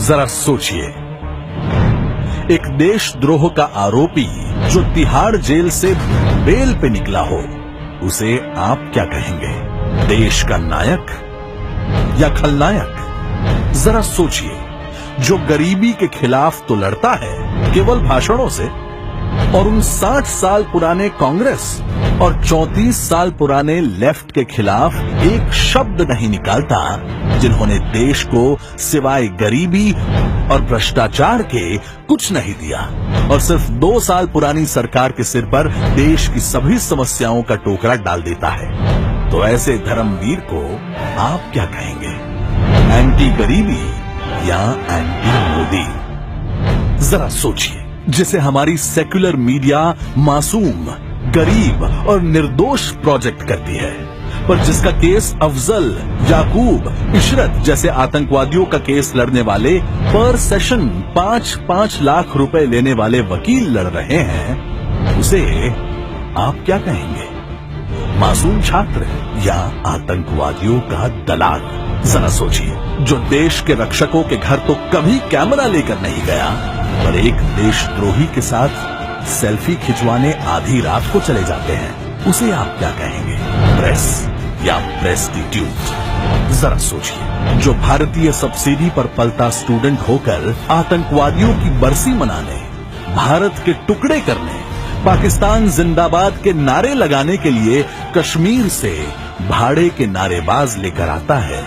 जरा सोचिए, एक देशद्रोह का आरोपी जो तिहाड़ जेल से बेल पे निकला हो, उसे आप क्या कहेंगे? देश का नायक या खलनायक? जरा सोचिए, जो गरीबी के खिलाफ तो लड़ता है केवल भाषणों से, और उन 60 साल पुराने कांग्रेस और 34 साल पुराने लेफ्ट के खिलाफ एक शब्द नहीं निकालता, जिन्होंने देश को सिवाय गरीबी और भ्रष्टाचार के कुछ नहीं दिया, और सिर्फ 2 साल पुरानी सरकार के सिर पर देश की सभी समस्याओं का टोकरा डाल देता है। तो ऐसे धर्मवीर को आप क्या कहेंगे? एंटी गरीबी या एंटी मोदी? जरा सोचिए, जिसे हमारी सेक्युलर मीडिया मासूम, गरीब और निर्दोष प्रोजेक्ट करती है, पर जिसका केस अफजल, याकूब, इशरत जैसे आतंकवादियों का केस लड़ने वाले पर सेशन 5-5 लाख रुपए लेने वाले वकील लड़ रहे हैं, उसे आप क्या कहेंगे? मासूम छात्र या आतंकवादियों का दलाल? जरा सोचिए, जो देश के रक्षकों के घर तो कभी कैमरा लेकर नहीं गया, पर एक देशद्रोही के साथ सेल्फी खिंचवाने आधी रात को चले जाते हैं, उसे आप क्या कहेंगे? प्रेस या प्रेस्टिट्यूट? जरा सोचिए, जो भारतीय सब्सिडी पर पलता स्टूडेंट होकर आतंकवादियों की बरसी मनाने, भारत के टुकड़े करने, पाकिस्तान जिंदाबाद के नारे लगाने के लिए कश्मीर से भाड़े के नारेबाज लेकर आता है,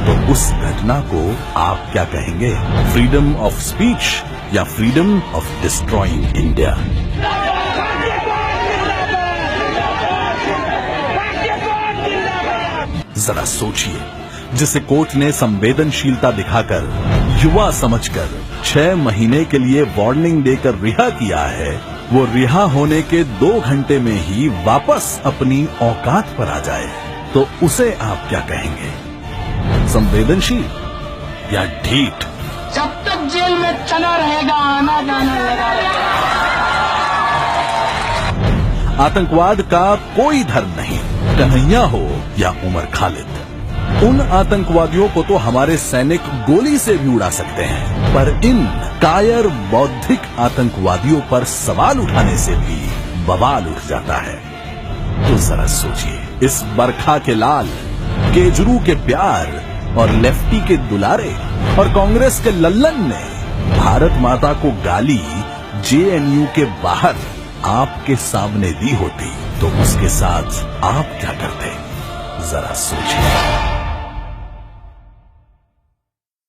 तो उस घटना को आप क्या कहेंगे? फ्रीडम ऑफ स्पीच या फ्रीडम ऑफ डिस्ट्रॉइंग इंडिया? जरा सोचिए, जिसे कोर्ट ने संवेदनशीलता दिखाकर, युवा समझकर 6 महीने के लिए वार्निंग देकर रिहा किया है, वो रिहा होने के 2 घंटे में ही वापस अपनी औकात पर आ जाए, तो उसे आप क्या कहेंगे? संवेदनशील या ढीठ? जब तक जेल में चला रहेगा, आना जाना लगा रहेगा। आतंकवाद का कोई धर्म नहीं, कन्हैया हो या उमर खालिद। उन आतंकवादियों को तो हमारे सैनिक गोली से भी उड़ा सकते हैं, पर इन कायर बौद्धिक आतंकवादियों पर सवाल उठाने से भी बवाल उठ जाता है। तो जरा सोचिए, इस बरखा के लाल, केजरू के प्यार और लेफ्टी के दुलारे और कांग्रेस के लल्लन ने भारत माता को गाली जेएनयू के बाहर आपके सामने दी होती, तो उसके साथ आप क्या करते? जरा सोचिए।